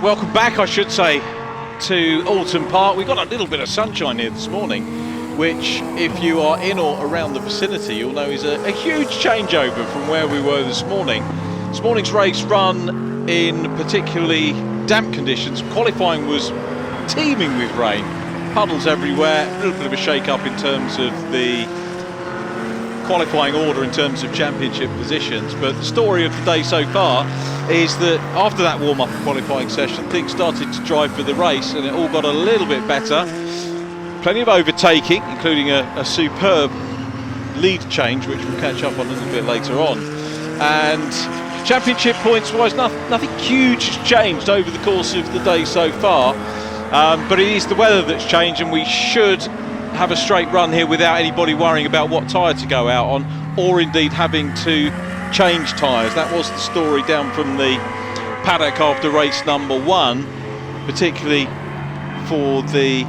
Welcome back, I should say, to Oulton Park. We've got a little bit of sunshine here this morning, which, if you are in or around the vicinity, you'll know is a huge changeover from where we were this morning. This morning's race run in particularly damp conditions. Qualifying was teeming with rain, puddles everywhere, a little bit of a shake-up in terms of the qualifying order in terms of championship positions, but the story of the day so far is that after that warm-up and qualifying session, things started to drive for the race and it all got a little bit better. Plenty of overtaking, including a superb lead change, which we'll catch up on a little bit later on. And championship points-wise, nothing huge has changed over the course of the day so far, but it is the weather that's changed, and we should have a straight run here without anybody worrying about what tyre to go out on, or indeed having to change tyres. That was the story down from the paddock after race number one, particularly for the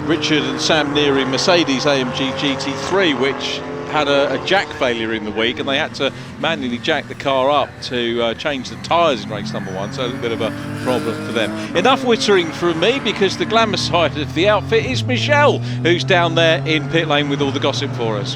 Richard and Sam Neary Mercedes AMG GT3, which had a jack failure in the week, and they had to manually jack the car up to change the tyres in race number one, so a little bit of a problem for them. Enough wittering from me, because the glamour side of the outfit is Michelle, who's down there in pit lane with all the gossip for us.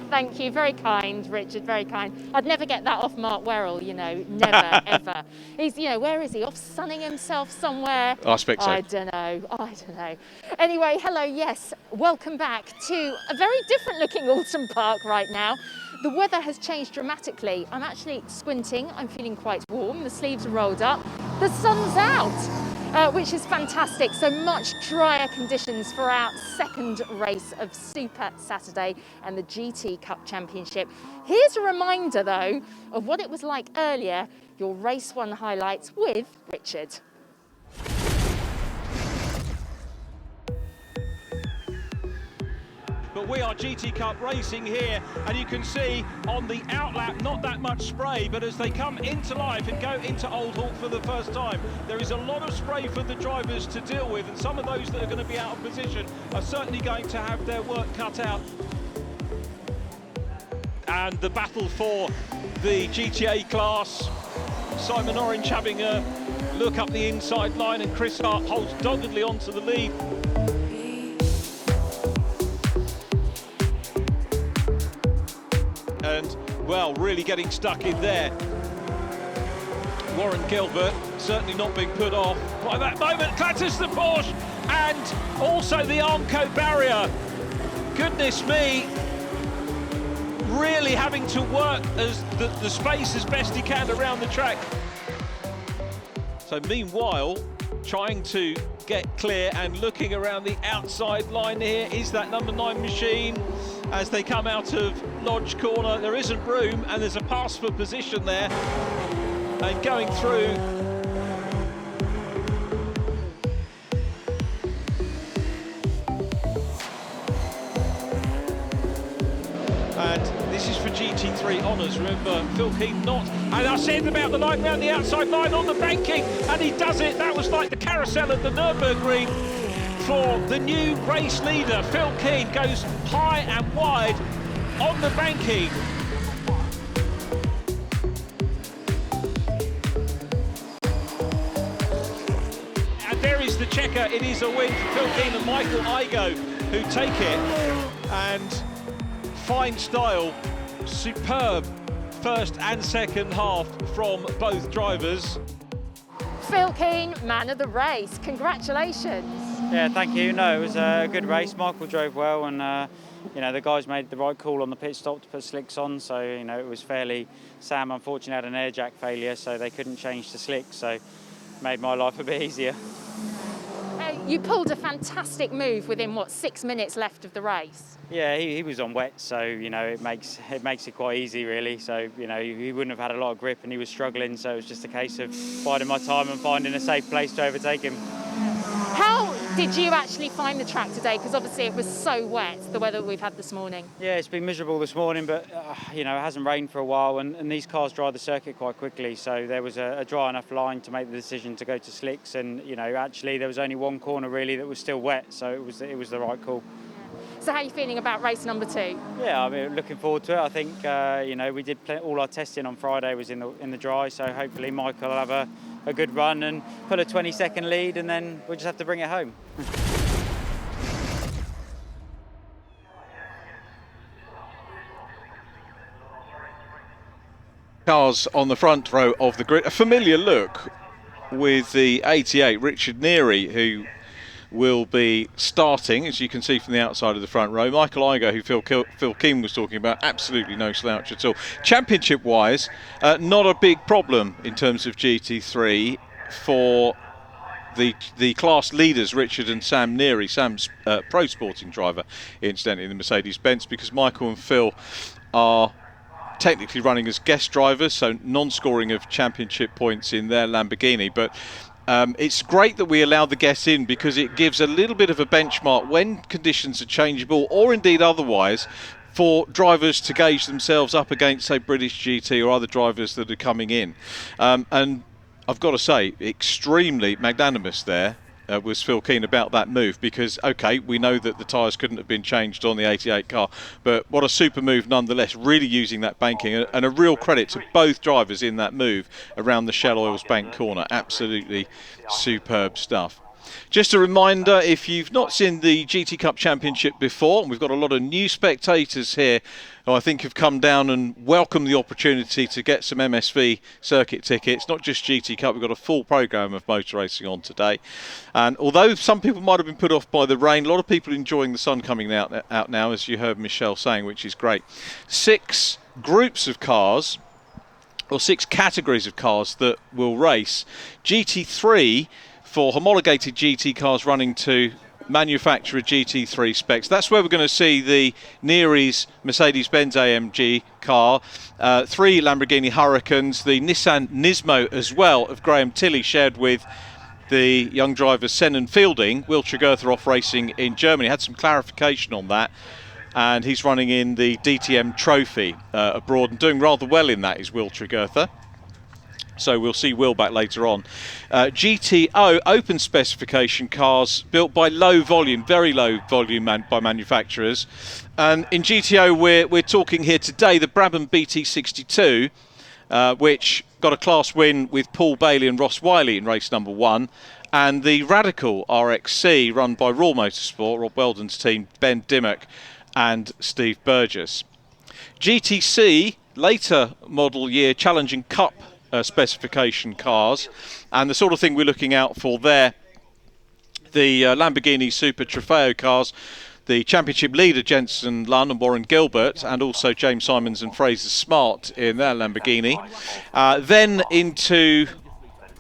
Thank you, very kind, Richard, very kind. I'd never get that off Mark Werrell, you know, never, ever. He's, you know, where is he? Off sunning himself somewhere? I expect so. I don't know. Anyway, hello, yes, welcome back to a very different looking Oulton Park right now. The weather has changed dramatically. I'm actually squinting, I'm feeling quite warm, the sleeves are rolled up, the sun's out, which is fantastic. So much drier conditions for our second race of Super Saturday and the GT Cup Championship. Here's a reminder though of what it was like earlier, your race one highlights with Richard. But we are GT Cup racing here, and you can see on the outlap not that much spray, but as they come into life and go into Oulton for the first time, there is a lot of spray for the drivers to deal with, and some of those that are going to be out of position are certainly going to have their work cut out. And the battle for the GTA class, Simon Orange having a look up the inside line, and Chris Hart holds doggedly onto the lead. And, well, really getting stuck in there. Warren Gilbert certainly not being put off by that moment. Clatters the Porsche and also the Armco barrier. Goodness me. Really having to work as the space as best he can around the track. So meanwhile, trying to get clear and looking around the outside line here is that number 9 machine. As they come out of Lodge Corner, there isn't room, and there's a pass for position there, and going through. And this is for GT3 honours. Remember, Phil Keane not. And I said about the line round the outside line on the banking, and he does it. That was like the carousel at the Nürburgring. For the new race leader, Phil Keane goes high and wide on the banking. And there is the checker. It is a win for Phil Keane and Michael Igoe, who take it. And fine style, superb first and second half from both drivers. Phil Keane, man of the race, congratulations. Yeah, thank you. No, it was a good race. Michael drove well, and you know, the guys made the right call on the pit stop to put slicks on. So you know, it was fairly. Sam unfortunately had an air jack failure, so they couldn't change to slicks. So made my life a bit easier. You pulled a fantastic move within what, 6 minutes left of the race. Yeah, he was on wet, so you know it makes it quite easy really. So you know he wouldn't have had a lot of grip, and he was struggling. So it was just a case of biding my time and finding a safe place to overtake him. How did you actually find the track today? Because obviously it was so wet, the weather we've had this morning. Yeah, it's been miserable this morning, but you know, it hasn't rained for a while, and these cars dry the circuit quite quickly. So there was a dry enough line to make the decision to go to slicks, and you know, actually there was only one corner really that was still wet, so it was the right call. So how are you feeling about race number 2? Yeah, I mean, looking forward to it. I think we did all our testing on Friday was in the dry, so hopefully Michael will have a good run and pull a 20-second lead, and then we'll just have to bring it home. Cars on the front row of the grid. A familiar look with the 88, Richard Neary, who will be starting, as you can see from the outside of the front row. Michael Igo, who Phil Keane was talking about, absolutely no slouch at all. Championship-wise, not a big problem in terms of GT3 for the class leaders, Richard and Sam Neary. Sam's pro sporting driver, incidentally, in the Mercedes-Benz, because Michael and Phil are technically running as guest drivers, so non-scoring of championship points in their Lamborghini. But it's great that we allow the guests in, because it gives a little bit of a benchmark when conditions are changeable, or indeed otherwise, for drivers to gauge themselves up against, say, British GT or other drivers that are coming in. And I've got to say, extremely magnanimous there was Phil Keane about that move, because, OK, we know that the tyres couldn't have been changed on the 88 car, but what a super move nonetheless, really using that banking, and a real credit to both drivers in that move around the Shell Oils Bank corner. Absolutely superb stuff. Just a reminder, if you've not seen the GT Cup Championship before, and we've got a lot of new spectators here who I think have come down and welcomed the opportunity to get some MSV circuit tickets, not just GT Cup, we've got a full programme of motor racing on today. And although some people might have been put off by the rain, a lot of people enjoying the sun coming out now, as you heard Michelle saying, which is great. 6 groups of cars, or 6 categories of cars that will race. GT3 for homologated GT cars running to manufacturer GT3 specs. That's where we're going to see the Neary's Mercedes-Benz AMG car, 3 Lamborghini Huracans, the Nissan Nismo as well of Graham Tilley, shared with the young driver Senan Fielding. Will Tregurtha off racing in Germany. Had some clarification on that, and he's running in the DTM Trophy abroad, and doing rather well in that is Will Tregurtha. So we'll see Will back later on. GTO open specification cars built by low volume, very low volume by manufacturers. And in GTO we're talking here today the Brabham BT62, which got a class win with Paul Bailey and Ross Wiley in race number 1. And the Radical RXC run by Raw Motorsport, Rob Weldon's team, Ben Dimmock and Steve Burgess. GTC, later model year Challenging Cup specification cars, and the sort of thing we're looking out for there, the Lamborghini Super Trofeo cars, the championship leader Jensen Lunn and Warren Gilbert, and also James Simons and Fraser Smart in their Lamborghini. Then into,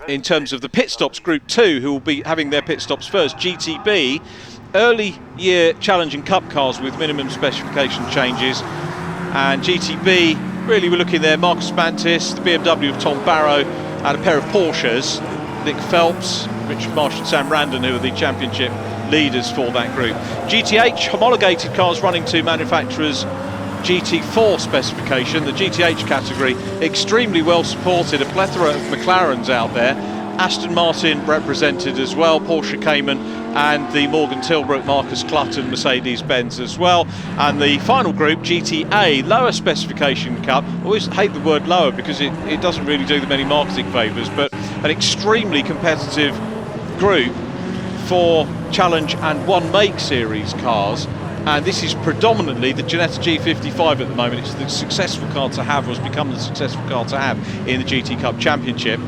in terms of the pit stops, Group 2, who will be having their pit stops first, GTB, early year Challenging Cup cars with minimum specification changes, and GTB, really we're looking there, Marcus Mantis, the BMW of Tom Barrow, and a pair of Porsches, Nick Phelps, Richard Marsh and Sam Randon, who are the championship leaders for that group. GTH, homologated cars running to manufacturers GT4 specification, the GTH category, extremely well supported, a plethora of McLarens out there, Aston Martin represented as well, Porsche Cayman, and the Morgan Tilbrook Marcus Clutton Mercedes-Benz as well. And the final group, GTA, lower specification cup. I always hate the word lower because it doesn't really do them any marketing favours, but an extremely competitive group for Challenge and One Make series cars. And this is predominantly the Ginetta G55 at the moment. It's the successful car to have, or has become the successful car to have in the GT Cup Championship.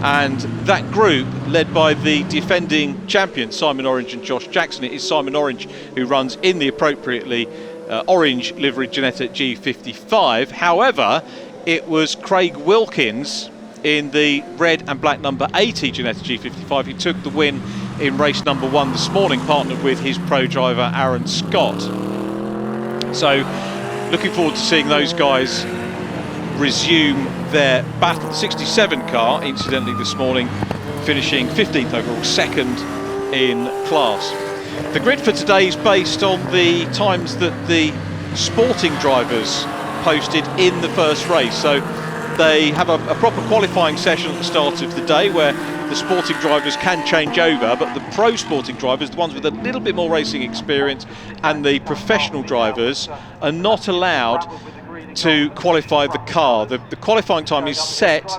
And that group, led by the defending champions Simon Orange and Josh Jackson. It is Simon Orange who runs in the appropriately orange liveried Ginetta G55. However, it was Craig Wilkins in the red and black number 80 Ginetta G55 who took the win in race number 1 this morning, partnered with his pro driver Aaron Scott. So looking forward to seeing those guys resume their battle. The 67 car, incidentally, this morning finishing 15th overall, second in class. The grid for today is based on the times that the sporting drivers posted in the first race. So they have a proper qualifying session at the start of the day where the sporting drivers can change over, but the pro sporting drivers, the ones with a little bit more racing experience, and the professional drivers are not allowed to qualify the car. The qualifying time is set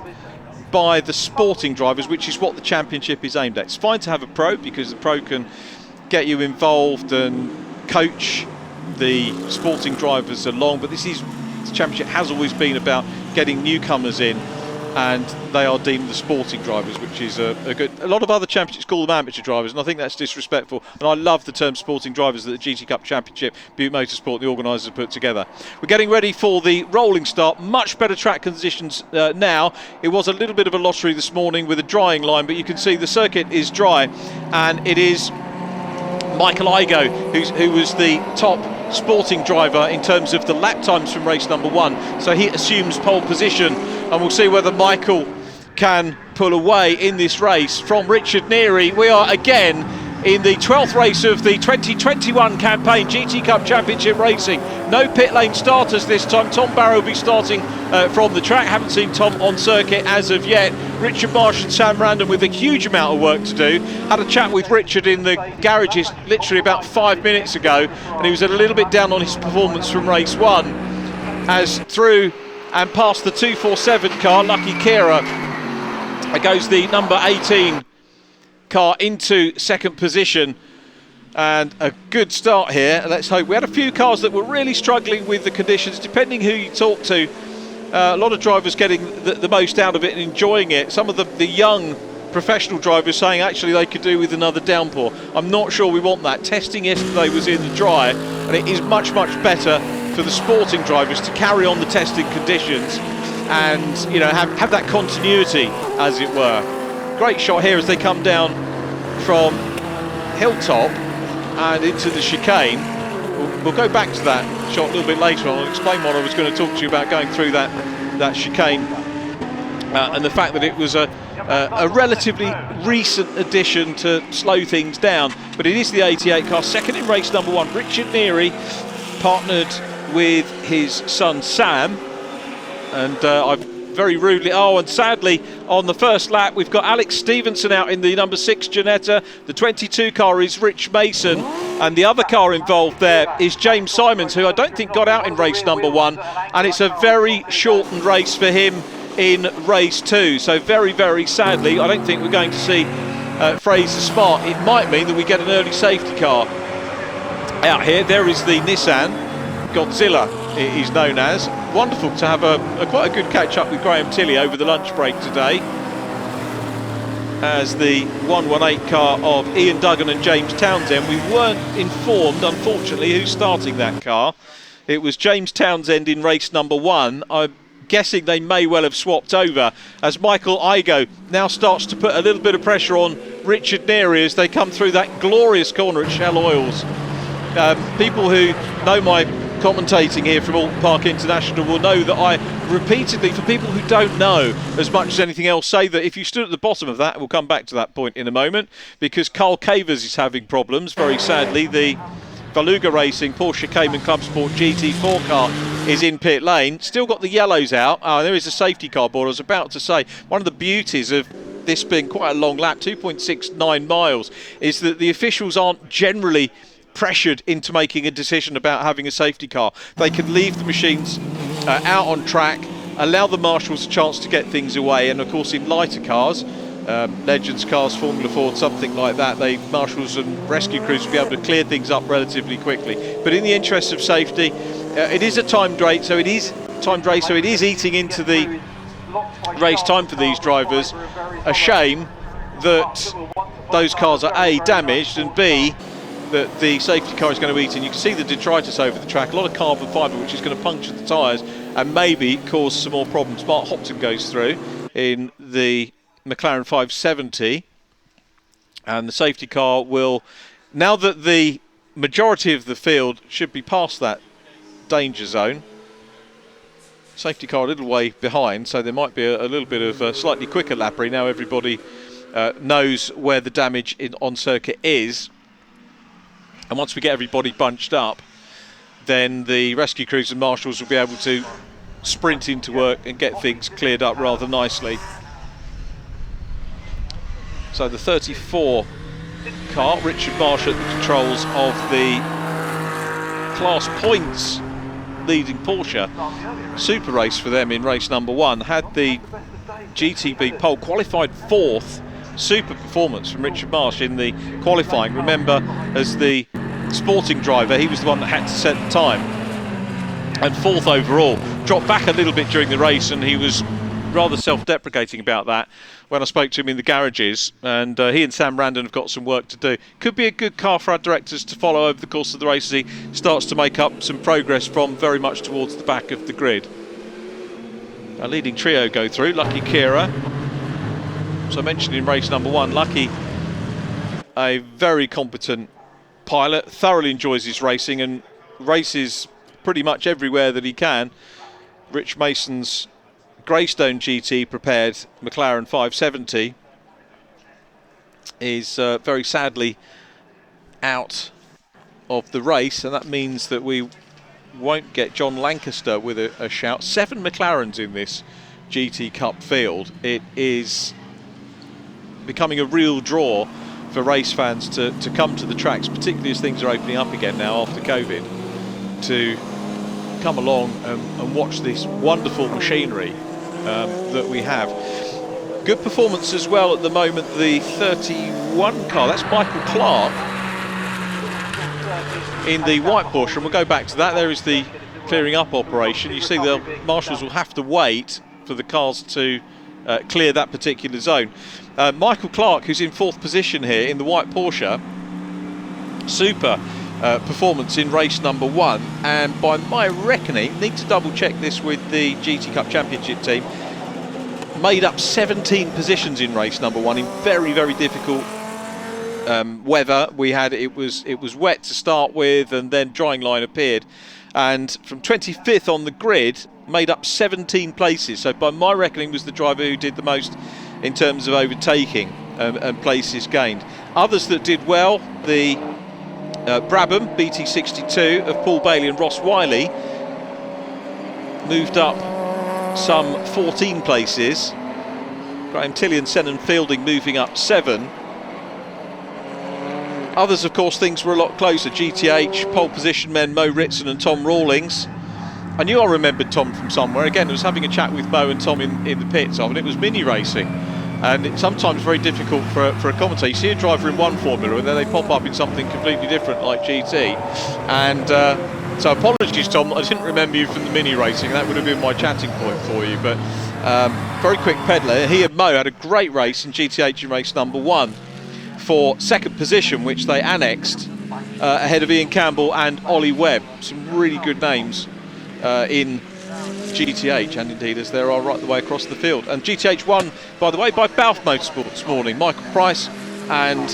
by the sporting drivers, which is what the championship is aimed at. It's fine to have a pro because the pro can get you involved and coach the sporting drivers along, but the championship has always been about getting newcomers in, and they are deemed the sporting drivers, which is a lot of other championships call them amateur drivers, and I think that's disrespectful. And I love the term sporting drivers that the GT Cup Championship, Butte Motorsport, the organisers have put together. We're getting ready for the rolling start. Much better track conditions now. It was a little bit of a lottery this morning with a drying line, but you can see the circuit is dry, and it is Michael Igoe who was the top sporting driver in terms of the lap times from race number 1, so he assumes pole position, and we'll see whether Michael can pull away in this race from Richard Neary. We are again in the 12th race of the 2021 campaign, GT Cup Championship Racing. No pit lane starters this time. Tom Barrow will be starting from the track. Haven't seen Tom on circuit as of yet. Richard Marsh and Sam Random with a huge amount of work to do. Had a chat with Richard in the garages literally about 5 minutes ago, and he was a little bit down on his performance from race 1, as through and past the 247 car, Lucky Kira, goes the number 18 car into second position, and a good start here. Let's hope. We had a few cars that were really struggling with the conditions, depending who you talk to. A lot of drivers getting the most out of it and enjoying it. Some of the young professional drivers saying actually they could do with another downpour. I'm not sure we want that. Testing yesterday was in the dry, and it is much better for the sporting drivers to carry on the testing conditions and, you know, have that continuity, as it were. Great shot here as they come down from Hilltop and into the chicane. We'll go back to that shot a little bit later on. I'll explain what I was going to talk to you about going through that chicane and the fact that it was a relatively recent addition to slow things down. But it is the 88 car, second in race number 1. Richard Neary partnered with his son Sam, and I've very rudely, and sadly on the first lap we've got Alex Stevenson out in the number 6 Ginetta. The 22 car is Rich Mason, and the other car involved there is James Simons, who I don't think got out in race number 1, and it's a very shortened race for him in race 2. So very sadly I don't think we're going to see Fraser Smart. It might mean that we get an early safety car out here. There is the Nissan Godzilla, it is known as. Wonderful to have quite a good catch up with Graham Tilley over the lunch break today, as the 118 car of Ian Duggan and James Townsend. We weren't informed, unfortunately, who's starting that car. It was James Townsend in race number 1. I'm guessing they may well have swapped over, as Michael Igoe now starts to put a little bit of pressure on Richard Neary as they come through that glorious corner at Shell Oils. People who know my commentating here from Oulton Park International will know that I repeatedly, for people who don't know as much as anything else, say that if you stood at the bottom of that, we'll come back to that point in a moment, because Carl Cavers is having problems, very sadly. The Valuga Racing Porsche Cayman Club Sport GT4 car is in pit lane, still got the yellows out. There is a safety car board. I was about to say, one of the beauties of this being quite a long lap, 2.69 miles, is that the officials aren't generally pressured into making a decision about having a safety car. They can leave the machines out on track, allow the marshals a chance to get things away, and of course in lighter cars, Legends cars, Formula Ford, something like that, marshals and rescue crews will be able to clear things up relatively quickly. But in the interest of safety, it is a timed race, so it is eating into the race time for these drivers. A shame that those cars are A, damaged, and B, that the safety car is going to eat, and you can see the detritus over the track, a lot of carbon fibre which is going to puncture the tyres and maybe cause some more problems. Mark Hopton goes through in the McLaren 570, and the safety car will, now that the majority of the field should be past that danger zone, safety car a little way behind, so there might be a little bit of a slightly quicker lappery. Now everybody knows where the damage on circuit is. And once we get everybody bunched up, then the rescue crews and marshals will be able to sprint into work and get things cleared up rather nicely. So the 34 car, Richard Marsh at the controls of the class points leading Porsche. Super race for them in race number 1. Had the GTB pole, qualified 4th. Super performance from Richard Marsh in the qualifying. Remember, as the sporting driver, he was the one that had to set the time. And 4th overall. Dropped back a little bit during the race, and he was rather self-deprecating about that when I spoke to him in the garages. And he and Sam Randon have got some work to do. Could be a good car for our directors to follow over the course of the race as he starts to make up some progress from very much towards the back of the grid. Our leading trio go through. Lucky Kira. So I mentioned in race number 1, Lucky, a very competent pilot, thoroughly enjoys his racing and races pretty much everywhere that he can. Rich Mason's Greystone GT prepared McLaren 570 is very sadly out of the race, and that means that we won't get John Lancaster with a shout. 7 McLarens in this GT Cup field. It is becoming a real draw for race fans to come to the tracks, particularly as things are opening up again now after COVID, to come along and watch this wonderful machinery that we have. Good performance as well at the moment, the 31 car, that's Michael Clark in the white Porsche, and we'll go back to that. There is the clearing up operation. You see the marshals will have to wait for the cars to clear that particular zone. Michael Clark, who's in 4th position here in the white Porsche, super performance in race number 1, and by my reckoning, need to double check this with the GT Cup Championship team, made up 17 positions in race number 1 in very, very difficult weather. It was wet to start with, and then drying line appeared, and from 25th on the grid, made up 17 places. So by my reckoning, was the driver who did the most in terms of overtaking and places gained. Others that did well, the Brabham BT62 of Paul Bailey and Ross Wiley moved up some 14 places. Graham Tilley and Senan Fielding moving up 7. Others, of course, things were a lot closer. GTH, pole position men Mo Ritson and Tom Rawlings. I knew I remembered Tom from somewhere. Again, I was having a chat with Mo and Tom in the pits of, and it was mini racing. And it's sometimes very difficult for a commentator. You see a driver in one formula and then they pop up in something completely different like GT. And so apologies, Tom, I didn't remember you from the mini racing. That would have been my chatting point for you. But very quick peddler. He and Mo had a great race in GTH in race number 1 for 2nd position, which they annexed ahead of Ian Campbell and Ollie Webb. Some really good names in GTH, and indeed as there are right the way across the field. And GTH won, by the way, by Balfe Motorsport this morning. Michael Price and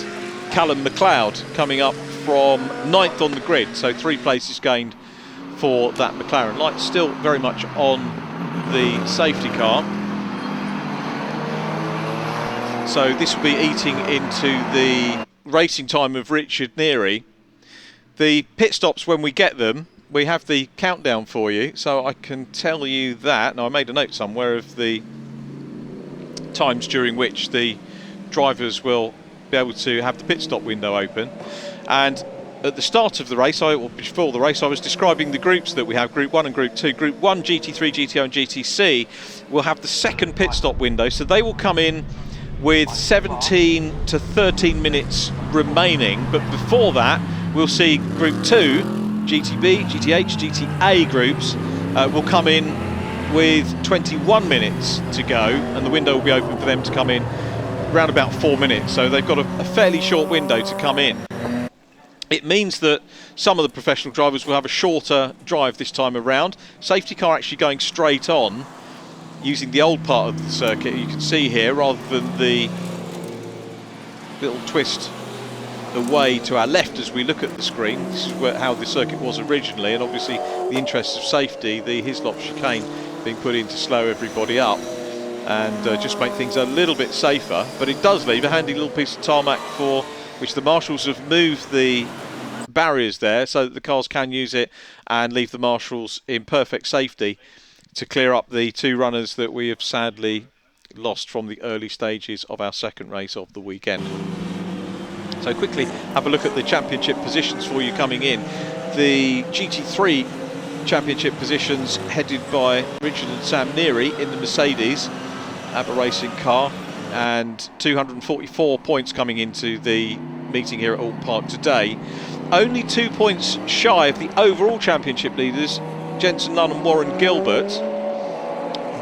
Callum McLeod coming up from 9th on the grid, so 3 places gained for that McLaren. Lights still very much on the safety car, so this will be eating into the racing time of Richard Neary. The pit stops, when we get them, we have the countdown for you, so I can tell you that. Now, I made a note somewhere of the times during which the drivers will be able to have the pit stop window open. And at the start of the race, or before the race, I was describing the groups that we have, Group 1 and Group 2. Group 1, GT3, GTO and GTC, will have the 2nd pit stop window, so they will come in with 17 to 13 minutes remaining. But before that, we'll see Group 2, GTB, GTH, GTA groups will come in with 21 minutes to go, and the window will be open for them to come in around about 4 minutes. So they've got a fairly short window to come in. It means that some of the professional drivers will have a shorter drive this time around. Safety car actually going straight on using the old part of the circuit, you can see here, rather than the little twist away to our left as we look at the screen. This is how the circuit was originally, and obviously the interests of safety, the Hislop chicane being put in to slow everybody up and just make things a little bit safer. But it does leave a handy little piece of tarmac for which the marshals have moved the barriers there so that the cars can use it and leave the marshals in perfect safety to clear up the 2 runners that we have sadly lost from the early stages of our second race of the weekend. So quickly have a look at the championship positions for you coming in. The GT3 championship positions headed by Richard and Sam Neary in the Mercedes ABBA racing car, and 244 points coming into the meeting here at Oulton Park today. Only 2 points shy of the overall championship leaders, Jensen Lunn and Warren Gilbert.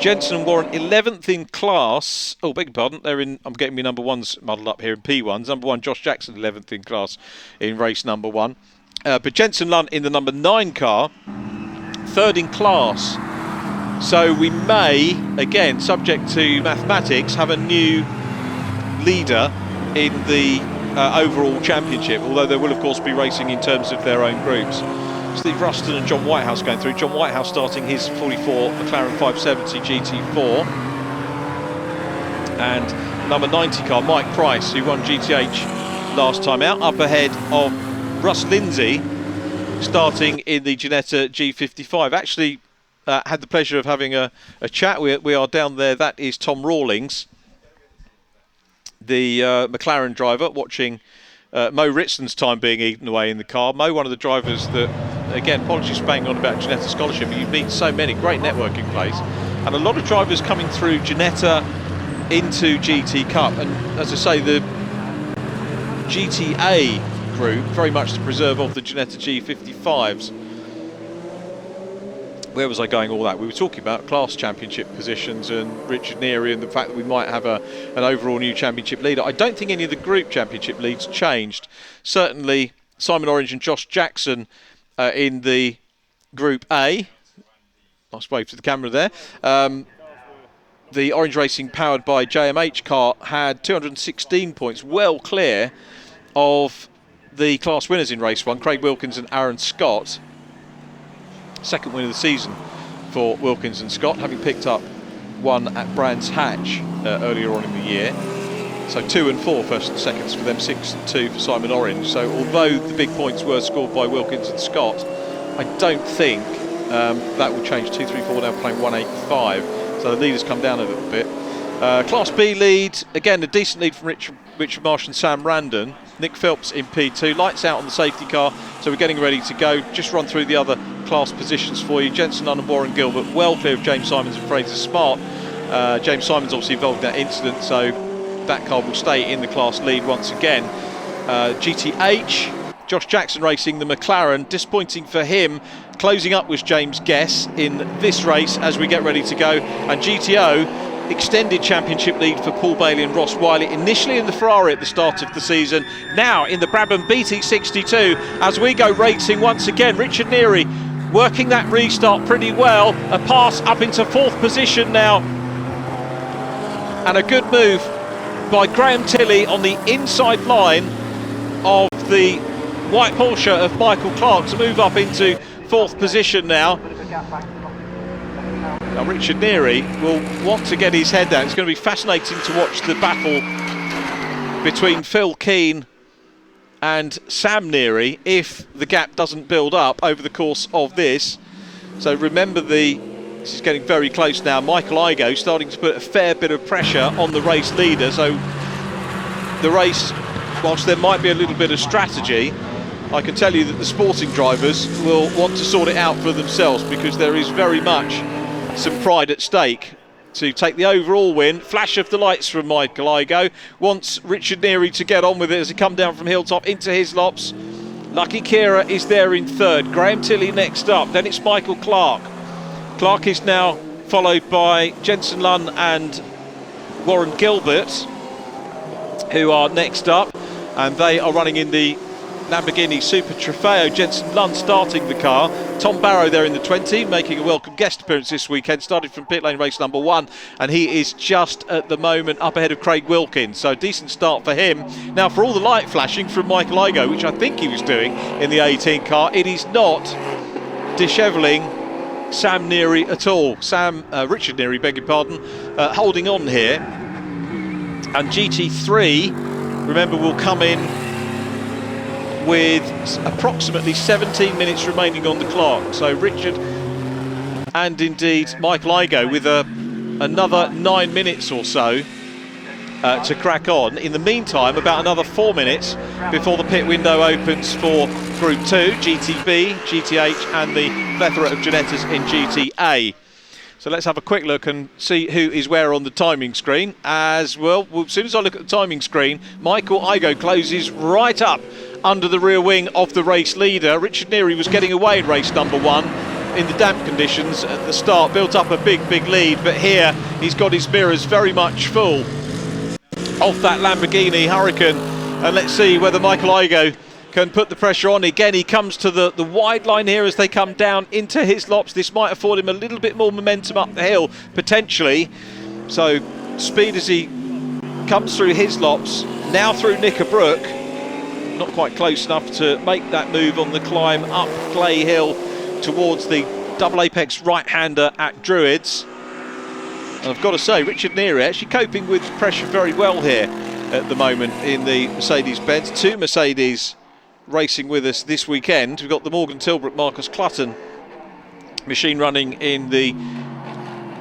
Jensen and Warren 11th in class. Oh, beg your pardon. They're in. I'm getting my number ones muddled up here in P1s. Number 1, Josh Jackson, 11th in class in race number 1. But Jensen Lunn in the number 9 car, 3rd in class. So we may, again, subject to mathematics, have a new leader in the overall championship. Although they will, of course, be racing in terms of their own groups. Steve Ruston and John Whitehouse going through. John Whitehouse starting his 44 McLaren 570 GT4. And number 90 car, Mike Price, who won GTH last time out, up ahead of Russ Lindsay, starting in the Ginetta G55. Actually, had the pleasure of having a chat. We are down there. That is Tom Rawlings, the McLaren driver, watching Mo Ritson's time being eaten away in the car. Mo, one of the drivers that, again, apologies for banging on about Ginetta Scholarship, but you meet so many, great networking place, and a lot of drivers coming through Ginetta into GT Cup. And as I say, the GTA group, very much the preserve of the Ginetta G55s. Where was I going all that? We were talking about class championship positions and Richard Neary and the fact that we might have an overall new championship leader. I don't think any of the group championship leads changed. Certainly Simon Orange and Josh Jackson in the Group A. Nice wave to the camera there. The Orange Racing powered by JMH car had 216 points, well clear of the class winners in race 1, Craig Wilkins and Aaron Scott. Second win of the season for Wilkins and Scott, having picked up one at Brands Hatch earlier on in the year. So 2 and 4 first and seconds for them, 6 and 2 for Simon Orange. So although the big points were scored by Wilkins and Scott, I don't think that will change. 2, 3, 4 now playing 185. So the leaders come down a little bit. Class B lead, again a decent lead from Richard Marsh and Sam Randon. Nick Phelps in P2, lights out on the safety car, so we're getting ready to go. Just run through the other class positions for you. Jensen Lunn and Warren Gilbert well clear of James Simons and Fraser Smart. James Simons obviously involved in that incident, so that car will stay in the class lead once again. GTH, Josh Jackson racing the McLaren, disappointing for him. Closing up was James Guess in this race as we get ready to go. And GTO, extended championship lead for Paul Bailey and Ross Wiley, initially in the Ferrari at the start of the season, now in the Brabham BT62 as we go racing once again. Richard Neary working that restart pretty well, a pass up into 4th position now, and a good move by Graham Tilley on the inside line of the white Porsche of Michael Clark to move up into 4th position now. Now Richard Neary will want to get his head down. It's going to be fascinating to watch the battle between Phil Keane and Sam Neary if the gap doesn't build up over the course of this. So remember, this is getting very close now. Michael Igoe starting to put a fair bit of pressure on the race leader. So the race, whilst there might be a little bit of strategy, I can tell you that the sporting drivers will want to sort it out for themselves, because there is very much some pride at stake to take the overall win. Flash of the lights from Michael Igoe. Wants Richard Neary to get on with it as he come down from Hilltop into Hislops. Lucky Kira is there in 3rd. Graham Tilley next up. Then it's Michael Clark. Clark is now followed by Jensen Lunn and Warren Gilbert, who are next up. And they are running in the Lamborghini Super Trofeo. Jensen Lunn starting the car. Tom Barrow there in the 20, making a welcome guest appearance this weekend. Started from pit lane race number 1, and he is just at the moment up ahead of Craig Wilkins. So decent start for him. Now for all the light flashing from Michael Igoe, which I think he was doing in the 18 car, it is not dishevelling Sam Neary at all. Richard Neary, beg your pardon, holding on here. And GT3, remember, will come in with approximately 17 minutes remaining on the clock. So Richard and indeed Michael Igoe with a another 9 minutes or so to crack on. In the meantime, about another 4 minutes before the pit window opens for Group 2, GTB, GTH and the plethora of Ginettas in GTA. So let's have a quick look and see who is where on the timing screen. As well, as soon as I look at the timing screen, Michael Igoe closes right up under the rear wing of the race leader. Richard Neary was getting away in race number 1 in the damp conditions at the start, built up a big lead, but here he's got his mirrors very much full of that Lamborghini Huracan, and let's see whether Michael Igoe can put the pressure on. Again, he comes to the wide line here as they come down into his lops. This might afford him a little bit more momentum up the hill, potentially. So, speed as he comes through his lops, now through Knickerbrook. Not quite close enough to make that move on the climb up Clay Hill towards the double apex right-hander at Druids. And I've got to say, Richard Neary actually coping with pressure very well here at the moment in the Mercedes-Benz. 2 Mercedes racing with us this weekend. We've got the Morgan Tilbrook Marcus Clutton machine running in the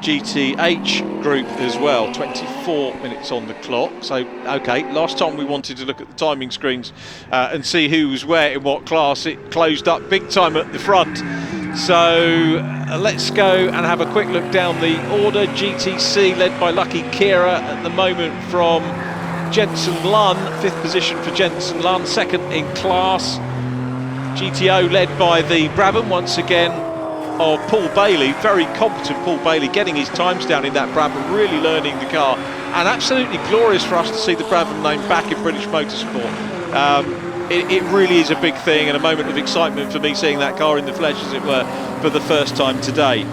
GTH group as well. 24 minutes on the clock. So, okay, last time we wanted to look at the timing screens and see who was where in what class. It closed up big time at the front. So let's go and have a quick look down the order. GTC led by Lucky Kira at the moment from Jensen Lunn, 5th position for Jensen Lunn, 2nd in class. GTO led by the Brabham once again of Paul Bailey, very competent Paul Bailey, getting his times down in that Brabham, really learning the car, and absolutely glorious for us to see the Brabham name back in British motorsport. It really is a big thing and a moment of excitement for me seeing that car in the flesh, as it were, for the first time today.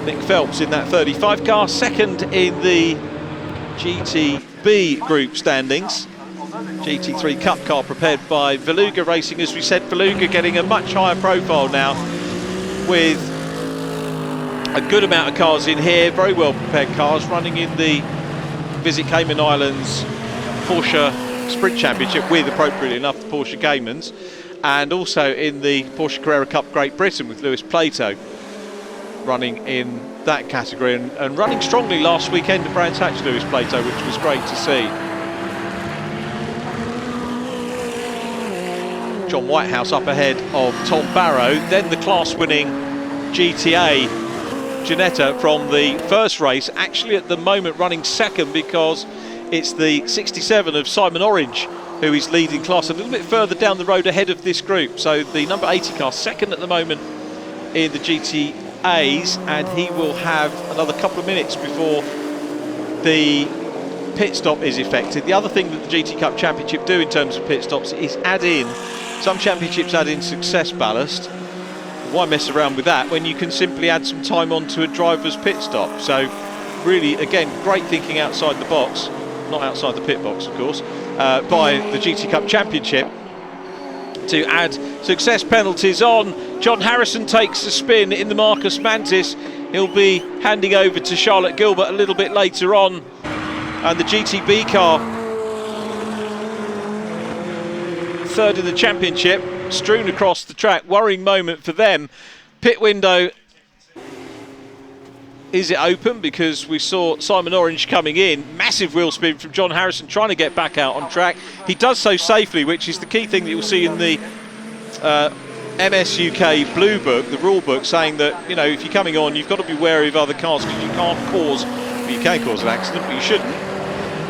Nick Phelps in that 35 car, 2nd in the GTB group standings. GT3 Cup car prepared by Veluga Racing. As we said, Veluga getting a much higher profile now with a good amount of cars in here, very well prepared cars running in the Visit Cayman Islands Porsche Sprint Championship with, appropriately enough, the Porsche Caymans, and also in the Porsche Carrera Cup Great Britain with Lewis Plato running in that category, and running strongly last weekend at Brands Hatch, Lewis Plato, which was great to see. John Whitehouse up ahead of Tom Barrow, then the class-winning GTA Ginetta from the first race, actually at the moment running 2nd because it's the 67 of Simon Orange who is leading class a little bit further down the road ahead of this group. So the number 80 car 2nd at the moment in the GTAs, and he will have another couple of minutes before the pit stop is effected. The other thing that the GT Cup Championship do in terms of pit stops is add in, some championships add in success ballast. Why mess around with that when you can simply add some time onto a driver's pit stop? So really, again, great thinking outside the box, not outside the pit box of course, by the GT Cup Championship to add success penalties on. John Harrison takes a spin in the Marcus Mantis. He'll be handing over to Charlotte Gilbert a little bit later on, and the GTB car 3rd in the championship, strewn across the track. Worrying moment for them. Pit window, is it open? Because we saw Simon Orange coming in. Massive wheel spin from John Harrison, trying to get back out on track. He does so safely, which is the key thing that you'll see in the MS UK Blue Book, the rule book, saying that, you know, if you're coming on, you've got to be wary of other cars, because you can't cause, well, you can cause an accident, but you shouldn't.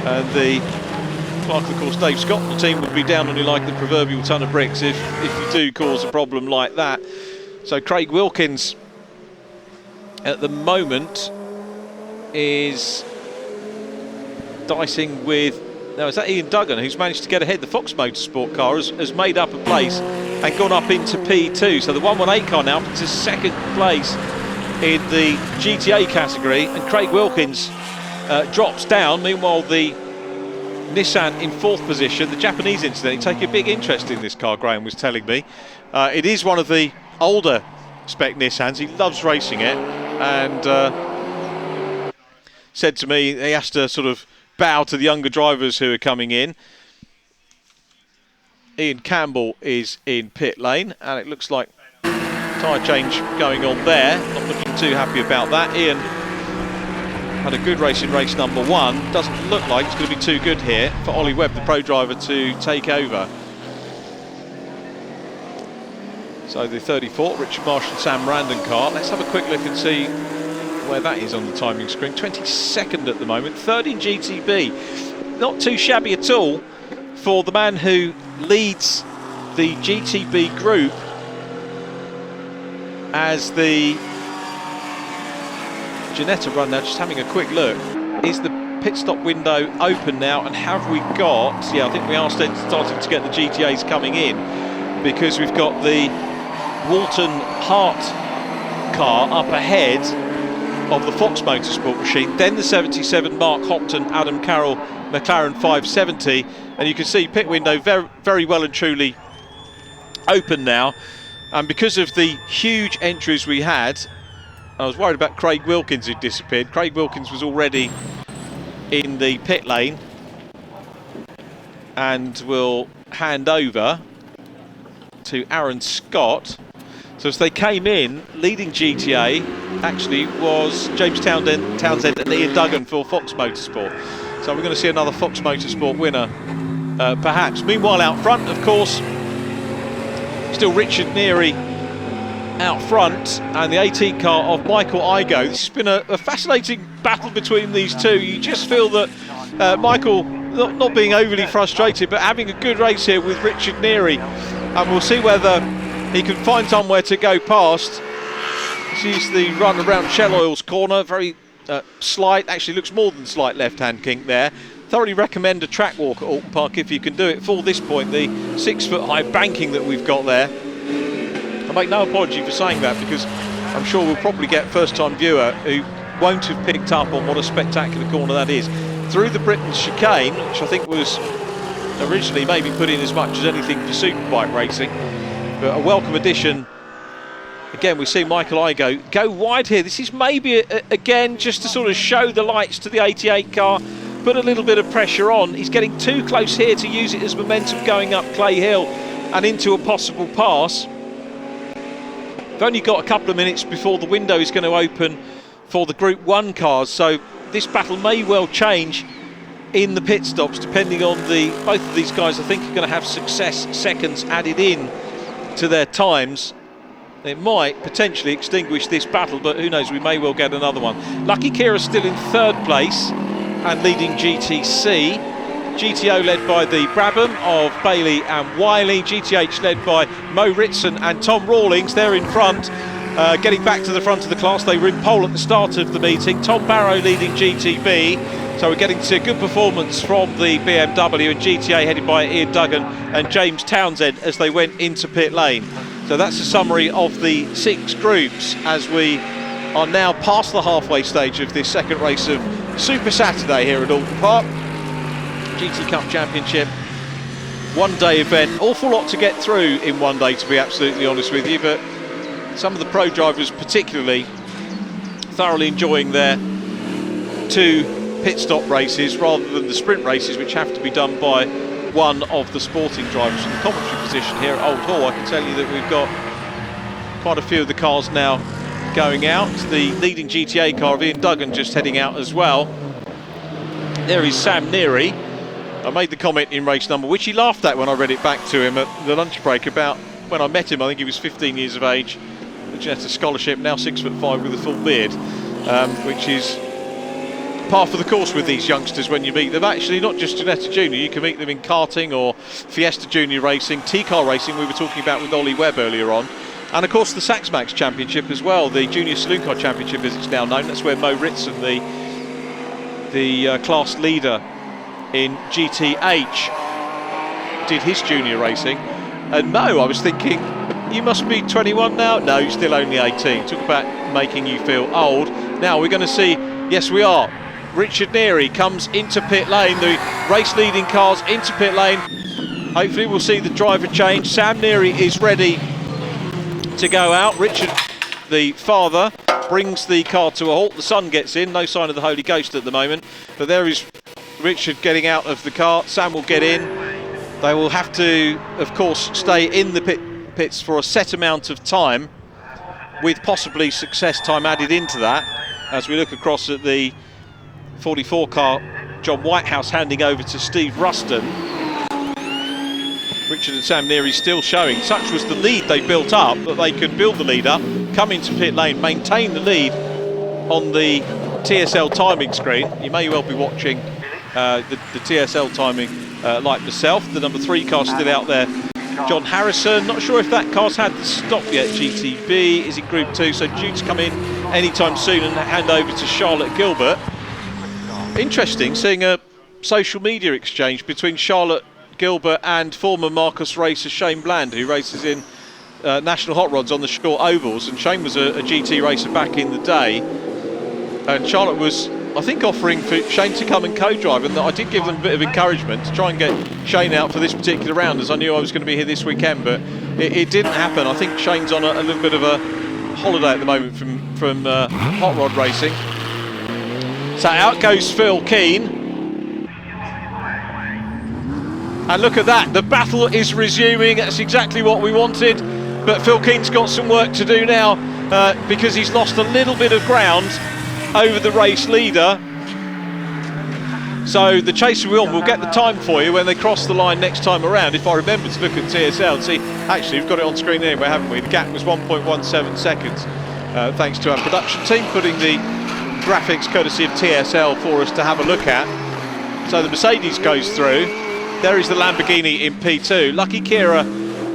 And the Clark, of course, Dave Scott, the team would be down on you like the proverbial ton of bricks if you do cause a problem like that. So Craig Wilkins at the moment is dicing with, now is that Ian Duggan, who's managed to get ahead. The Fox Motorsport car has made up a place and gone up into P2. So the 118 car now up into 2nd place in the GTA category, and Craig Wilkins drops down. Meanwhile, the Nissan in 4th position. The Japanese, incidentally, take a big interest in this car, Graham was telling me. It is one of the older spec Nissans. He loves racing it, and said to me he has to sort of bow to the younger drivers who are coming in. Ian Campbell is in pit lane, and it looks like tyre change going on there. Not looking too happy about that. Ian Had a good race in race number 1. Doesn't look like it's going to be too good here for Ollie Webb, the pro driver, to take over. So the 34, Richard Marsh and Sam Randon car. Let's have a quick look and see where that is on the timing screen. 22nd at the moment, third in GTB. Not too shabby at all for the man who leads the GTB group as the Ginetta run now. Just having a quick look. Is the pit stop window open now? And have we got, yeah, I think we are starting to get the GTAs coming in, because we've got the Oulton Hart car up ahead of the Fox Motorsport machine, then the 77 Mark Hopton, Adam Carroll McLaren 570, and you can see pit window very, very well and truly open now. And because of the huge entries we had, I was worried about Craig Wilkins who'd disappeared. Craig Wilkins was already in the pit lane and will hand over to Aaron Scott. So as they came in, leading GTA actually was James Townsend and Ian Duggan for Fox Motorsport. So we're going to see another Fox Motorsport winner, perhaps. Meanwhile, out front, of course, still Richard Neary out front, and the 18 car of Michael Igoe. This has been a fascinating battle between these two. You just feel that Michael, not being overly frustrated, but having a good race here with Richard Neary. And we'll see whether he can find somewhere to go past. This is the run around Shell Oil's corner. Very slight, actually looks more than slight left-hand kink there. Thoroughly recommend a track walk at Oulton Park if you can do it for this point. The 6-foot-high banking that we've got there. I make no apology for saying that, because I'm sure we'll probably get first-time viewer who won't have picked up on what a spectacular corner that is. Through the Britain's chicane, which I think was originally maybe put in as much as anything for superbike racing, but a welcome addition. Again, we see Michael Igoe go wide here. This is maybe, again, just to sort of show the lights to the 88 car, put a little bit of pressure on. He's getting too close here to use it as momentum going up Clay Hill and into a possible pass. We've only got a couple of minutes before the window is going to open for the Group 1 cars, so this battle may well change in the pit stops, depending on both of these guys. I think are going to have success seconds added in to their times. It might potentially extinguish this battle, but who knows, we may well get another one. Lucky Kira's still in third place and leading GTC. GTO led by the Brabham of Bailey and Wiley. GTH led by Mo Ritson and Tom Rawlings. They're in front, getting back to the front of the class. They were in pole at the start of the meeting. Tom Barrow leading GTB. So we're getting to a good performance from the BMW, and GTA headed by Ian Duggan and James Townsend as they went into pit lane. So that's a summary of the 6 groups as we are now past the halfway stage of this second race of Super Saturday here at Oulton Park. GT Cup Championship, one-day event. Awful lot to get through in one day, to be absolutely honest with you, but some of the pro drivers particularly thoroughly enjoying their 2 pit stop races rather than the sprint races, which have to be done by one of the sporting drivers. From the commentary position here at Old Hall, I can tell you that we've got quite a few of the cars now going out. The leading GTA car of Ian Duggan just heading out as well. There is Sam Neary. I made the comment in race number, which he laughed at when I read it back to him at the lunch break, about when I met him. I think he was 15 years of age, a Ginetta scholarship, now 6'5" with a full beard, which is par for the course with these youngsters when you meet them. Actually, not just Ginetta Junior, you can meet them in karting or Fiesta Junior racing, T-car racing we were talking about with Ollie Webb earlier on, and of course the Saxmax Championship as well, the Junior Saloon Car Championship as it's now known. That's where Mo Ritson, the class leader in GTH, did his junior racing. And Mo, I was thinking, you must be 21 now? No, you're still only 18. Talk about making you feel old. Now we're going to see, yes we are, Richard Neary comes into pit lane, the race leading cars into pit lane. Hopefully we'll see the driver change. Sam Neary is ready to go out. Richard, the father, brings the car to a halt. The son gets in, no sign of the Holy Ghost at the moment, but there is Richard getting out of the car. Sam will get in. They will have to, of course, stay in the pits for a set amount of time, with possibly success time added into that, as we look across at the 44 car, John Whitehouse, handing over to Steve Ruston. Richard and Sam Neary still showing. Such was the lead they built up that they could build the lead up, come into pit lane, maintain the lead on the TSL timing screen. You may well be watching the TSL timing like myself. The number 3 car still out there, John Harrison. Not sure if that car's had the stop yet. GTB is in Group 2, so due to come in anytime soon and hand over to Charlotte Gilbert. Interesting seeing a social media exchange between Charlotte Gilbert and former Marcus racer Shane Bland, who races in National Hot Rods on the short ovals. And Shane was a GT racer back in the day, and Charlotte was, I think, offering for Shane to come and co-drive, and I did give them a bit of encouragement to try and get Shane out for this particular round, as I knew I was going to be here this weekend, but it didn't happen. I think Shane's on a little bit of a holiday at the moment from hot rod racing. So out goes Phil Keane. And look at that, the battle is resuming. That's exactly what we wanted, but Phil Keane's got some work to do now because he's lost a little bit of ground over the race leader. So the chase will be on. We'll get the time for you when they cross the line next time around, if I remember to look at TSL and see. Actually, we've got it on screen anyway, haven't we? The gap was 1.17 seconds, thanks to our production team putting the graphics courtesy of TSL for us to have a look at. So the Mercedes goes through. There is the Lamborghini in P2. Lucky Kira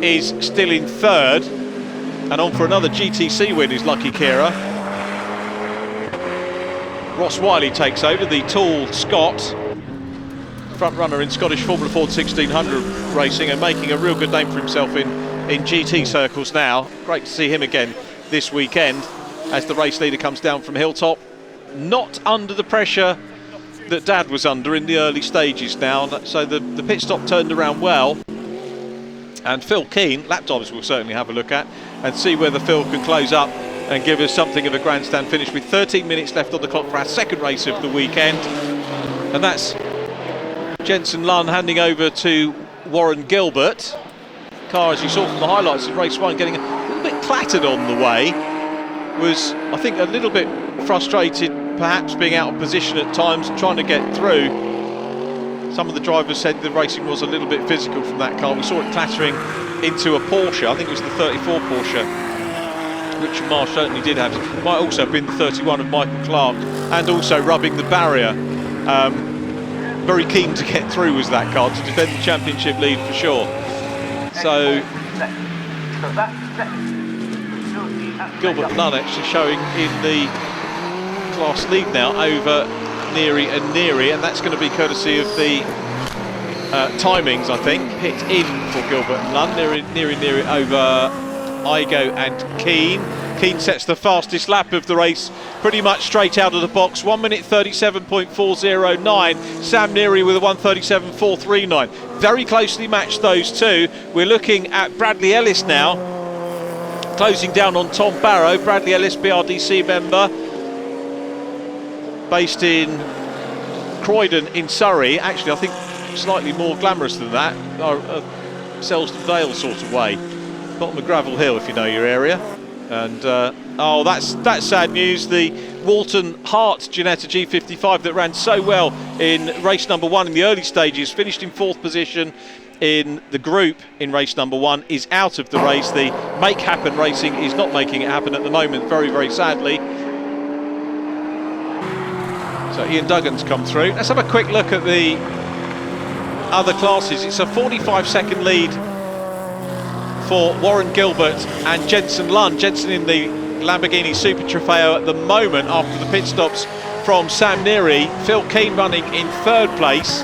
is still in 3rd, and on for another GTC win is Lucky Kira. Ross Wiley takes over, the tall Scot, front runner in Scottish Formula Ford 1600 racing, and making a real good name for himself in GT circles now. Great to see him again this weekend as the race leader comes down from Hilltop. Not under the pressure that Dad was under in the early stages now, so the pit stop turned around well. And Phil Keane, lap times we'll certainly have a look at and see whether Phil can close up and give us something of a grandstand finish with 13 minutes left on the clock for our second race of the weekend. And that's Jensen Lunn handing over to Warren Gilbert. Car, as you saw from the highlights of race 1, getting a little bit clattered on the way. Was, I think, a little bit frustrated, perhaps being out of position at times, trying to get through. Some of the drivers said the racing was a little bit physical from that car. We saw it clattering into a Porsche. I think it was the 34 Porsche. Richard Marsh certainly did have. It might also have been the 31 of Michael Clark, and also rubbing the barrier. Very keen to get through was that car to defend the championship lead for sure. So Gilbert Lunn actually showing in the class lead now over Neary and Neary, and that's going to be courtesy of the timings, I think. Pit in for Gilbert Lunn. Neary over Igo and Keane. Keane sets the fastest lap of the race, pretty much straight out of the box. 1 minute 37.409. Sam Neary with a 1:37.439. Very closely matched, those two. We're looking at Bradley Ellis now, closing down on Tom Barrow. Bradley Ellis, BRDC member, based in Croydon in Surrey. Actually, I think slightly more glamorous than that, Selsdon Vale sort of way. Bottom of Gravel Hill, if you know your area. And oh, that's sad news. The Walton Hart Ginetta G55 that ran so well in race number 1 in the early stages, finished in 4th position in the group in race number 1, is out of the race. The Make Happen Racing is not making it happen at the moment, very, very sadly. So Ian Duggan's come through. Let's have a quick look at the other classes. It's a 45-second lead for Warren Gilbert and Jensen Lunn. Jensen in the Lamborghini Super Trofeo at the moment after the pit stops from Sam Neary. Phil Keane running in 3rd place.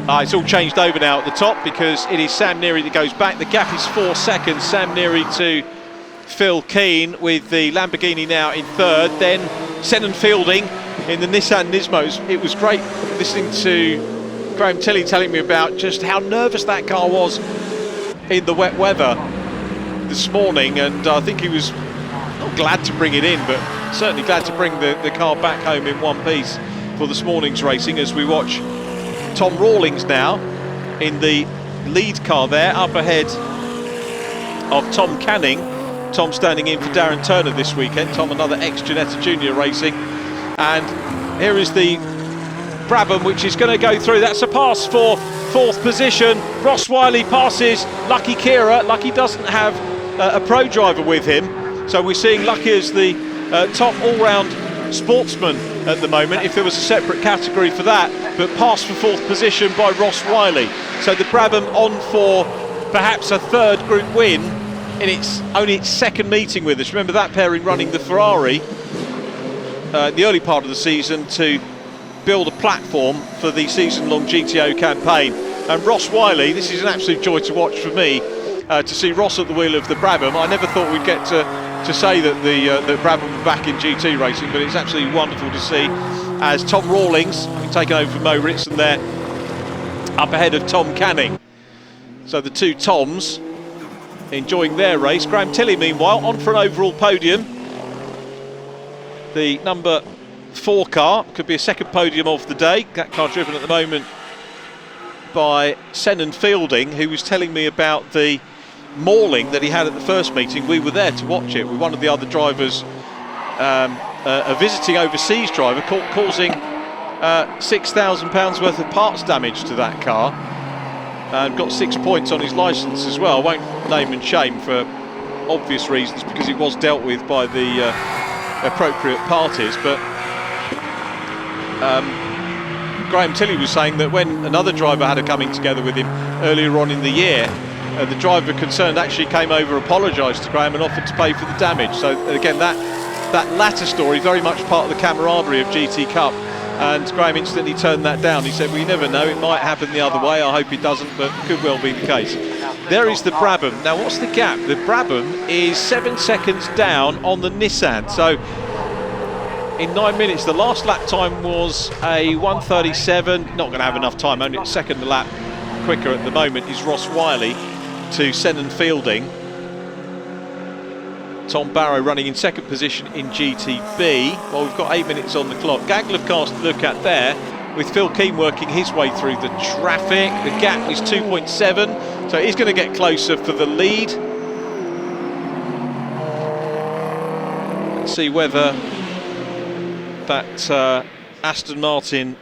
It's all changed over now at the top because it is Sam Neary that goes back. The gap is 4 seconds. Sam Neary to Phil Keane with the Lamborghini now in 3rd. Then Senan Fielding in the Nissan Nismo. It was great listening to Graham Tilley telling me about just how nervous that car was in the wet weather this morning, and I think he was not glad to bring it in, but certainly glad to bring the car back home in one piece for this morning's racing. As we watch Tom Rawlings now in the lead car there, up ahead of Tom Canning. Tom standing in for Darren Turner this weekend. Tom, another ex-Ginetta Junior Racing. And here is the Brabham, which is going to go through. That's a pass for 4th position. Ross Wiley passes Lucky Kira. Lucky doesn't have a pro driver with him, so we're seeing Lucky as the top all-round sportsman at the moment, if there was a separate category for that, but pass for 4th position by Ross Wiley. So the Brabham on for perhaps a 3rd group win in its 2nd meeting with us. Remember that pairing running the Ferrari the early part of the season to build a platform for the season-long GTO campaign. And Ross Wiley, this is an absolute joy to watch for me, to see Ross at the wheel of the Brabham. I never thought we'd get to say that the Brabham were back in GT racing, but it's absolutely wonderful to see as Tom Rawlings, taken over from Mo Ritson there, up ahead of Tom Canning. So the two Toms enjoying their race. Graham Tilley, meanwhile, on for an overall podium. The number 4 car could be a 2nd podium of the day. That car driven at the moment by Senan Fielding, who was telling me about the mauling that he had at the first meeting. We were there to watch it with one of the other drivers, a visiting overseas driver, causing £6,000 worth of parts damage to that car, and got 6 points on his licence as well. I won't name and shame for obvious reasons, because it was dealt with by the appropriate parties, but Graham Tilley was saying that when another driver had a coming together with him earlier on in the year, the driver concerned actually came over, apologised to Graham and offered to pay for the damage. So again, that latter story very much part of the camaraderie of GT Cup, and Graham instantly turned that down. He said, well, you never know, it might happen the other way. I hope it doesn't, but could well be the case. There is the Brabham. Now what's the gap? The Brabham is 7 seconds down on the Nissan. So in 9 minutes, the last lap time was a 1:37. Not going to have enough time, only a second lap quicker at the moment is Ross Wiley to Senan Fielding. Tom Barrow running in 2nd position in GTB. Well, we've got 8 minutes on the clock. Gaglev cars to look at there, with Phil Keane working his way through the traffic. The gap is 2.7, so he's going to get closer for the lead. Let's see whether that Aston Martin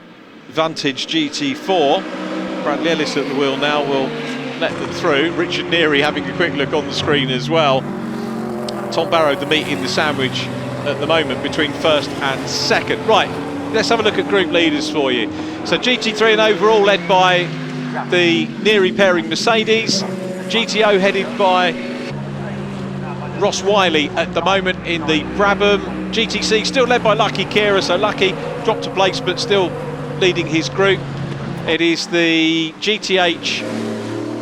Vantage GT4, Bradley Ellis at the wheel now, will let them through. Richard Neary having a quick look on the screen as well. Tom Barrow, the meat in the sandwich at the moment between 1st and 2nd. Right, let's have a look at group leaders for you. So GT3 and overall led by the Neary pairing Mercedes. GTO headed by Ross Wiley at the moment in the Brabham. GTC still led by Lucky Kira, so Lucky dropped a place but still leading his group. It is the GTH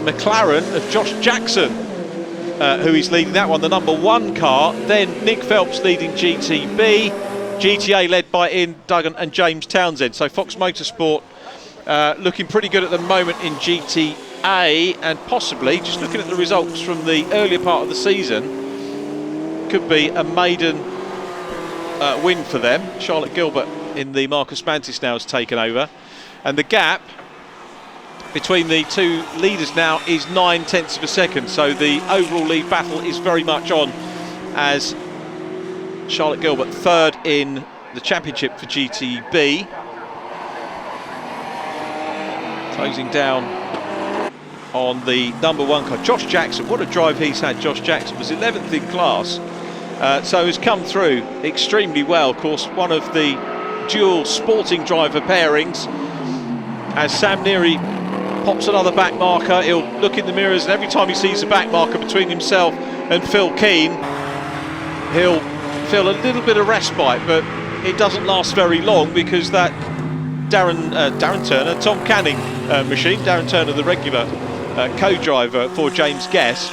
McLaren of Josh Jackson who is leading that one, the number 1 car. Then Nick Phelps leading GTB. GTA led by Ian Duggan and James Townsend. So Fox Motorsport looking pretty good at the moment in GTA, and possibly, just looking at the results from the earlier part of the season, could be a maiden win for them. Charlotte Gilbert in the Marcus Mantis now has taken over, and the gap between the two leaders now is 9/10 of a second, so the overall lead battle is very much on, as Charlotte Gilbert 3rd in the championship for GTB, closing down on the number 1 car. Josh Jackson, what a drive he's had. Josh Jackson was 11th in class, so has come through extremely well. Of course, one of the dual sporting driver pairings, as Sam Neary pops another back marker. He'll look in the mirrors, and every time he sees a back marker between himself and Phil Keane, he'll feel a little bit of respite, but it doesn't last very long, because that Darren Turner, Tom Canning machine, Darren Turner, the regular co-driver for James Guess,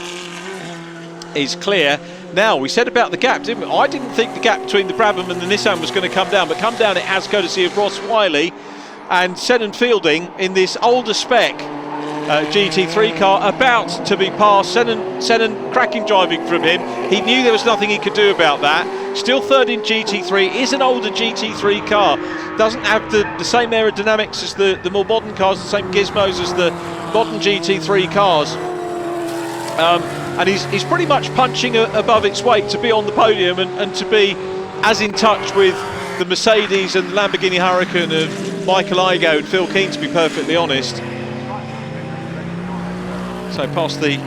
is clear. Now, we said about the gap, didn't we? I didn't think the gap between the Brabham and the Nissan was going to come down, but come down it has, courtesy of Ross Wiley and Senan Fielding in this older spec GT3 car, about to be passed. Senan cracking driving from him. He knew there was nothing he could do about that. Still 3rd in GT3, is an older GT3 car. Doesn't have the same aerodynamics as the more modern cars, the same gizmos as the modern GT3 cars. And he's pretty much punching above its weight to be on the podium and to be as in touch with the Mercedes and the Lamborghini Huracan of Michael Igoe and Phil Keane, to be perfectly honest. So past the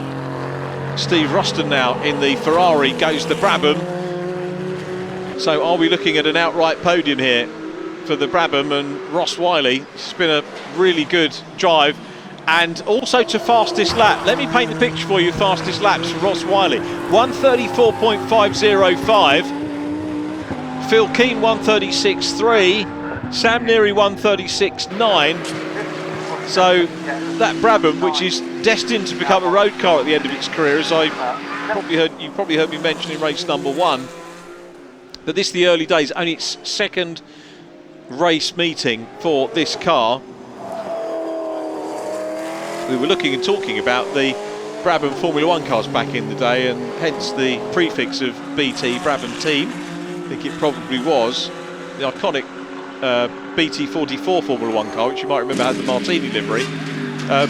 Steve Ruston now in the Ferrari goes the Brabham. So are we looking at an outright podium here for the Brabham and Ross Wiley? It's been a really good drive. And also to fastest lap. Let me paint the picture for you, fastest laps for Ross Wiley. 134.505. Phil Keane 136.3. Sam Neary 136.9. So that Brabham, which is destined to become a road car at the end of its career, as you probably heard me mention in race number 1, but this is the early days, only its second race meeting for this car. We were looking and talking about the Brabham Formula 1 cars back in the day, and hence the prefix of BT, Brabham Team. I think it probably was the iconic BT44 Formula 1 car, which you might remember had the Martini livery,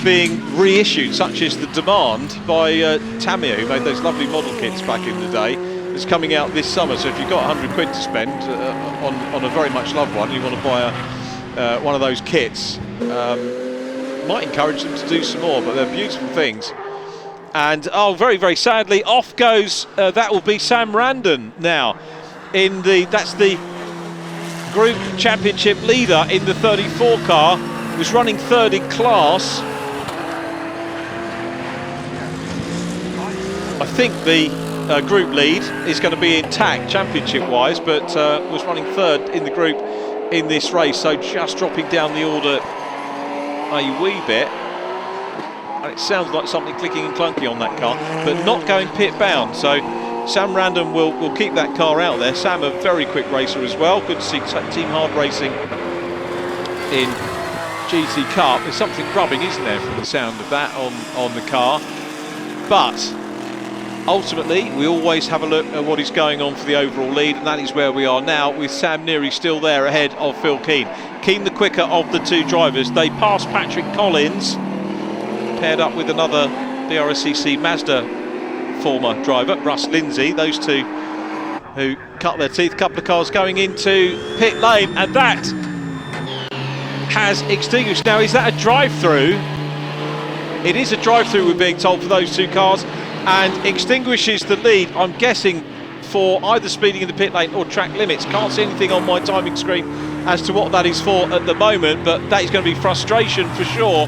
being reissued, such as the Demand by Tamiya, who made those lovely model kits back in the day. It's coming out this summer, so if you've got 100 quid to spend on a very much loved one, and you want to buy one of those kits, might encourage them to do some more, but they're beautiful things. And very, very sadly, off goes that will be Sam Randon now. That's the Group Championship leader in the 34 car. Was running third in class. I think the group lead is going to be intact championship-wise, but was running third in the group in this race. So just dropping down the order a wee bit, and it sounds like something clicking and clunky on that car, but not going pit bound. So Sam Random will keep that car out there. Sam, a very quick racer as well. Good to see Team Hard Racing in GT Cup. There's something rubbing, isn't there, from the sound of that on the car. But ultimately, we always have a look at what is going on for the overall lead, and that is where we are now, with Sam Neary still there ahead of Phil Keane. Keane, the quicker of the two drivers. They pass Patrick Collins, paired up with another BRSCC Mazda former driver, Russ Lindsay. Those two who cut their teeth. A couple of cars going into pit lane, and that has extinguished. Now, is that a drive-through? It is a drive-through, we're being told, for those two cars, and extinguishes the lead, I'm guessing, for either speeding in the pit lane or track limits. Can't see anything on my timing screen as to what that is for at the moment, but that is going to be frustration for sure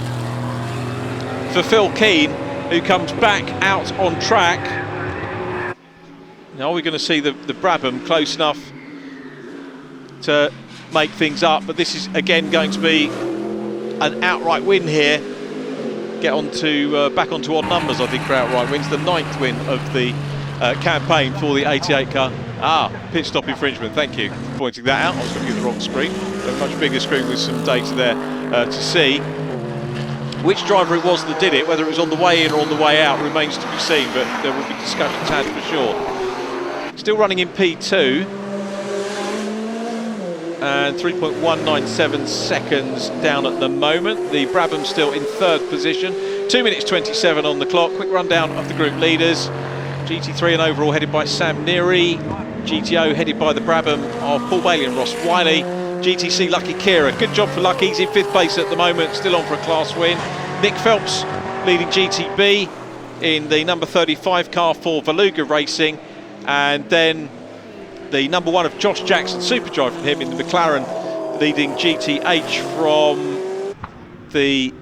for Phil Keane, who comes back out on track. Now we're going to see the Brabham close enough to make things up, but this is again going to be an outright win here. Get on to back onto odd numbers, I think, for outright wins. The 9th win of the campaign for the 88 car. Pit stop infringement, thank you for pointing that out. I was looking at the wrong screen. A much bigger screen with some data there to see. Which driver it was that did it, whether it was on the way in or on the way out, remains to be seen, but there will be discussions had for sure. Still running in P2. And 3.197 seconds down at the moment. The Brabham still in third position. 2 minutes 27 on the clock. Quick rundown of the group leaders. GT3 and overall headed by Sam Neary. GTO headed by the Brabham of Paul Bailey and Ross Wiley. GTC Lucky Kira. Good job for Lucky. He's in 5th place at the moment, still on for a class win. Nick Phelps leading GTB in the number 35 car for Valuga Racing. And then the number 1 of Josh Jackson, Superdrive from him in the McLaren, leading GTH from the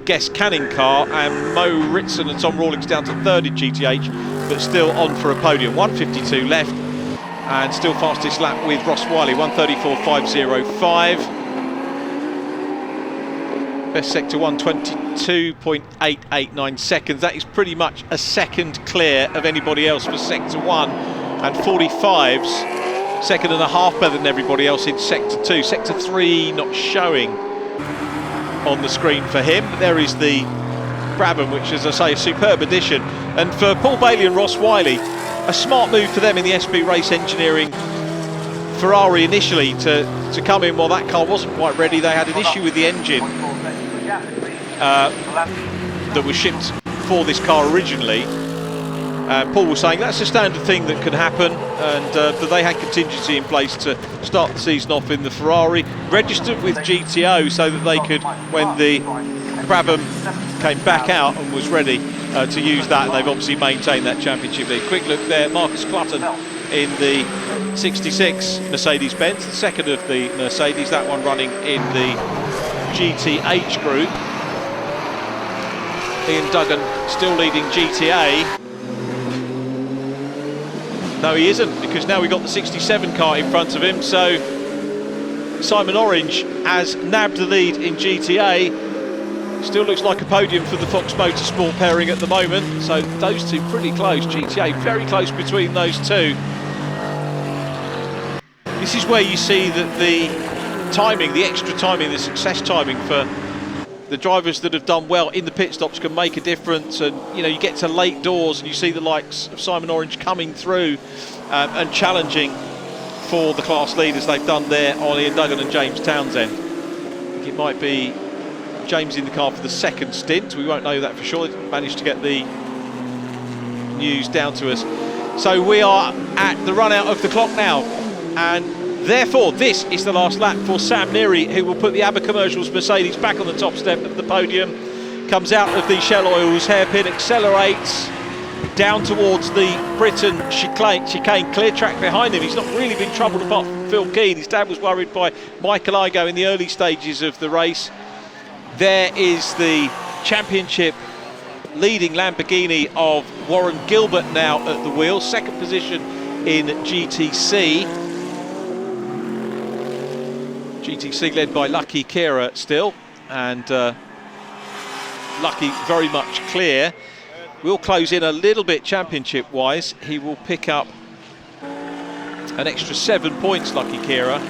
Guest Canning car, and Mo Ritson and Tom Rawlings down to 3rd in GTH, but still on for a podium. 1:52 left, and still fastest lap with Ross Wiley, 1:34.505. Best sector 1:22.889 seconds. That is pretty much a second clear of anybody else for sector 1. And 45's second and a half better than everybody else in sector 2. Sector 3 not showing on the screen for him. There is the Brabham, which, as I say, a superb addition. And for Paul Bailey and Ross Wiley, a smart move for them in the SB Race Engineering Ferrari initially to come in while that car wasn't quite ready. They had an issue with the engine that was shipped for this car originally. Paul was saying that's a standard thing that can happen, and that they had contingency in place to start the season off in the Ferrari, registered with GTO so that they could, when the Brabham came back out and was ready to use that, and they've obviously maintained that championship lead. Quick look there, Marcus Clutton in the 66 Mercedes-Benz, the second of the Mercedes, that one running in the GTH group. Ian Duggan still leading GTA. No, he isn't, because now we've got the 67 car in front of him, so Simon Orange has nabbed the lead in GTA. Still looks like a podium for the Fox Motorsport pairing at the moment, so those two pretty close. GTA very close between those two. This is where you see that the timing, the extra timing, the success timing for the drivers that have done well in the pit stops can make a difference. And you know, you get to late doors and you see the likes of Simon Orange coming through and challenging for the class leaders they've done there on Ian Duggan and James Townsend. I think it might be James in the car for the second stint. We won't know that for sure. They managed to get the news down to us. So we are at the run out of the clock now, and therefore this is the last lap for Sam Neary, who will put the ABBA Commercials Mercedes back on the top step of the podium. Comes out of the Shell Oils hairpin, accelerates down towards the Britain chicane, clear track behind him. He's not really been troubled apart from Phil Keane. His dad was worried by Michael Igoe in the early stages of the race. There is the championship leading Lamborghini of Warren Gilbert now at the wheel, second position in GTC. GTC led by Lucky Kira still, and Lucky very much clear. We'll close in a little bit championship wise. He will pick up an extra 7 points, Lucky Kira,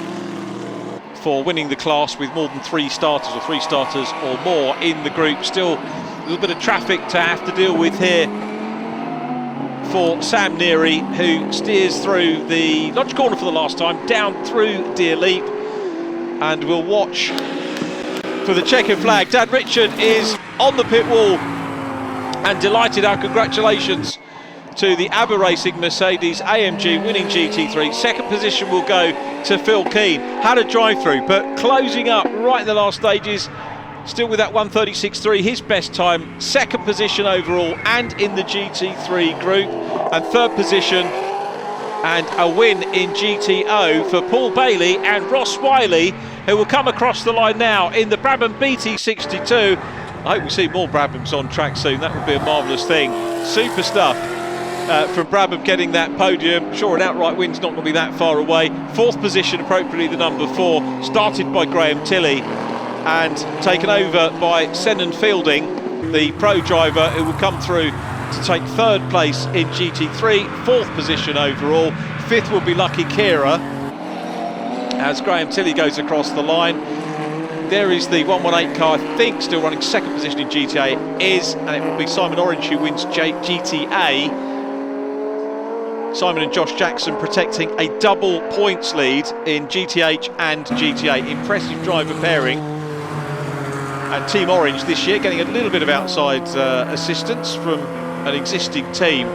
for winning the class with more than 3 starters or 3 starters or more in the group. Still a little bit of traffic to have to deal with here for Sam Neary, who steers through the Lodge corner for the last time, down through Deer Leap, and we'll watch for the checkered flag. Dan Richard is on the pit wall and delighted. Our congratulations to the ABBA Racing Mercedes AMG winning GT3. Second position will go to Phil Keane. Had a drive through, but closing up right in the last stages, still with that 1:36.3, his best time. Second position overall and in the GT3 group, and third position and a win in GTO for Paul Bailey and Ross Wiley, who will come across the line now in the Brabham BT62. I hope we see more Brabhams on track soon. That would be a marvellous thing. Super stuff from Brabham getting that podium. Sure, an outright win's not going to be that far away. Fourth position, appropriately the number 4, started by Graham Tilley and taken over by Senan Fielding, the pro driver, who will come through to take third place in GT3, fourth position overall. Fifth will be Lucky Kira as Graham Tilley goes across the line. There is the 118 car, I think, still running second position in GTA, and it will be Simon Orange who wins GTA. Simon and Josh Jackson protecting a double points lead in GTH and GTA. Impressive driver pairing. And Team Orange this year getting a little bit of outside assistance from an existing team,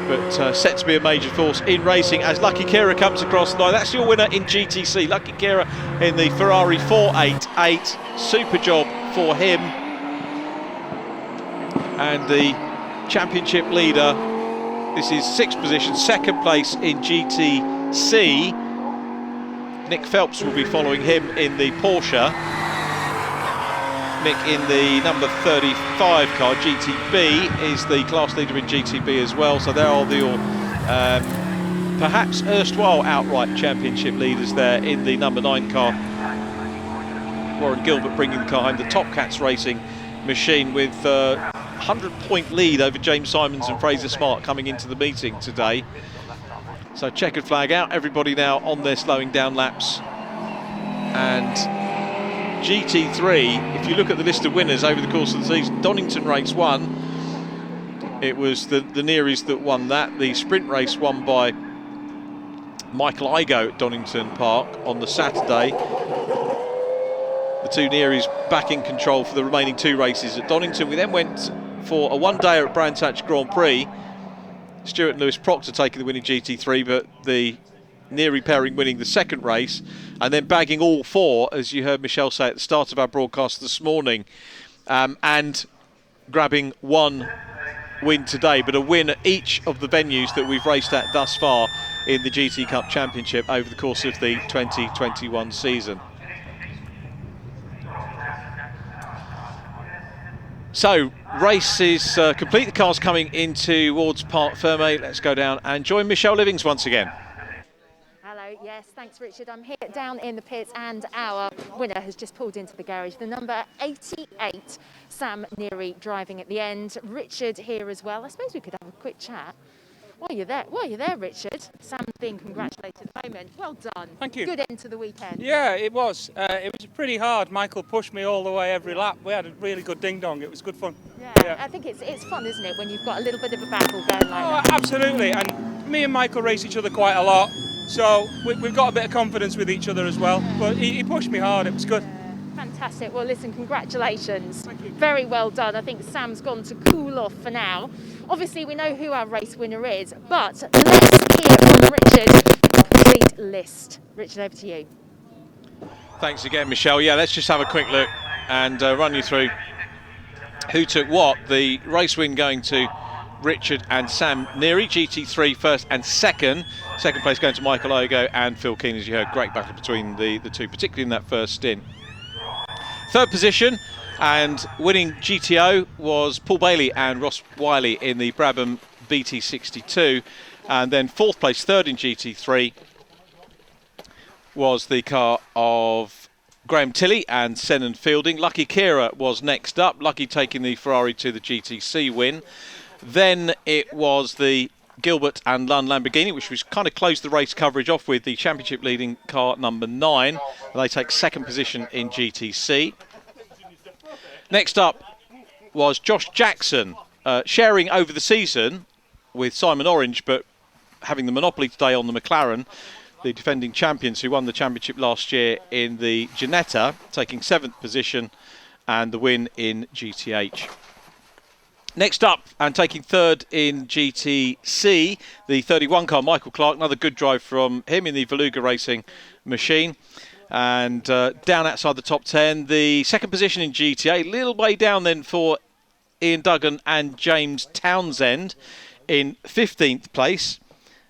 but set to be a major force in racing as Lucky Kira comes across the line. That's your winner in GTC, Lucky Kira in the Ferrari 488. Super job for him. And the championship leader, this is 6th position, second place in GTC. Nick Phelps will be following him in the Porsche. Nick in the number 35 car, GTB, is the class leader in GTB as well. So there are the perhaps erstwhile outright championship leaders there in the number 9 car. Warren Gilbert bringing the car home, the Top Cats Racing machine, with 100-point lead over James Simons and Fraser Smart coming into the meeting today. So checkered flag out, everybody now on their slowing down laps. And GT3, if you look at the list of winners over the course of the season, Donington race 1, it was the Nearys that won that. The sprint race won by Michael Igoe at Donington Park on the Saturday. The two Nearys back in control for the remaining 2 races at Donington. We then went for a one-dayer at Brands Hatch Grand Prix. Stuart and Lewis Proctor taking the winning GT3, but the Neary pairing winning the second race, and then bagging all 4, as you heard Michelle say at the start of our broadcast this morning, and grabbing 1 win today, but a win at each of the venues that we've raced at thus far in the GT Cup Championship over the course of the 2021 season. So, race is complete. The car's coming in towards Parc Fermé. Let's go down and join Michelle Livings once again. Hello, yes, thanks Richard. I'm here down in the pits and our winner has just pulled into the garage. The number 88, Sam Neary, driving at the end. Richard here as well. I suppose we could have a quick chat. While you're there, Richard. Sam's being congratulated at the moment. Well done. Thank you. Good end to the weekend. Yeah, it was. It was pretty hard. Michael pushed me all the way every lap. We had a really good ding-dong. It was good fun. Yeah, I think it's fun, isn't it, when you've got a little bit of a battle going like that? Absolutely. And me and Michael race each other quite a lot. So we've got a bit of confidence with each other as well. But he pushed me hard. It was good. Fantastic. Well, listen, congratulations. Thank you. Very well done. I think Sam's gone to cool off for now. Obviously, we know who our race winner is, but let's hear from Richard the complete list. Richard, over to you. Thanks again, Michelle. Yeah, let's just have a quick look and run you through who took what. The race win going to Richard and Sam Neary, GT3 first and second. Second place going to Michael Ogo and Phil Keane, as you heard. Great battle between the two, particularly in that first stint. Third position and winning GTO was Paul Bailey and Ross Wiley in the Brabham BT62. And then fourth place, third in GT3, was the car of Graham Tilley and Senan Fielding. Lucky Kira was next up, Lucky taking the Ferrari to the GTC win. Then it was the Gilbert and Lunn Lamborghini, which was kind of closed the race coverage off with the championship leading car number 9. They take second position in GTC. Next up was Josh Jackson, sharing over the season with Simon Orange, but having the monopoly today on the McLaren, the defending champions who won the championship last year in the Ginetta, taking 7th position and the win in GTH. Next up, and taking third in GTC, the 31 car, Michael Clark. Another good drive from him in the Veluga Racing machine. And down outside the top 10, the second position in GTA, a little way down then for Ian Duggan and James Townsend in 15th place.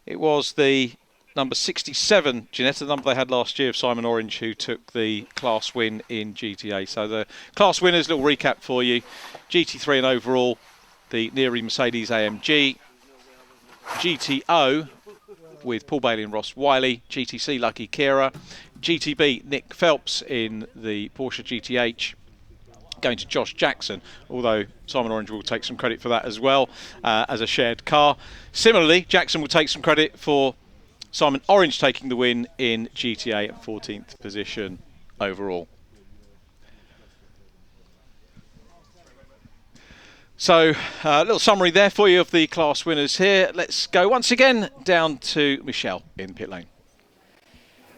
It was the number 67 Ginetta, the number they had last year, of Simon Orange, who took the class win in GTA. So the class winners, little recap for you. GT3 and overall, the Neary Mercedes AMG. GTO with Paul Bailey and Ross Wiley. GTC, Lucky Kira. GTB, Nick Phelps in the Porsche GTH. Going to Josh Jackson, although Simon Orange will take some credit for that as well, as a shared car. Similarly, Jackson will take some credit for Simon Orange taking the win in GTA at 14th position overall. So, a little summary there for you of the class winners here. Let's go once again down to Michelle in pit lane.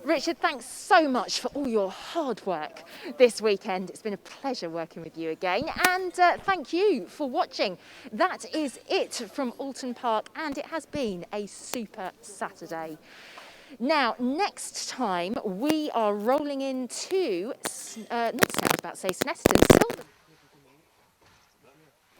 Richard, thanks so much for all your hard work this weekend. It's been a pleasure working with you again, and thank you for watching. That is it from Oulton Park, and it has been a super Saturday. Now, next time we are rolling into, not Snell, I was about to say Snetterton,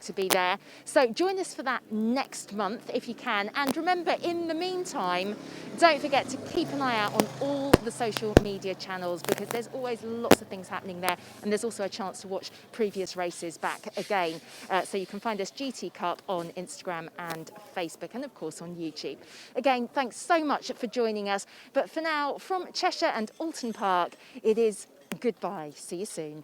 to be there. So join us for that next month if you can. And remember, in the meantime, don't forget to keep an eye out on all the social media channels, because there's always lots of things happening there. And there's also a chance to watch previous races back again. So you can find us GT Cup on Instagram and Facebook, and of course on YouTube. Again, thanks so much for joining us. But for now, from Cheshire and Oulton Park, it is goodbye. See you soon.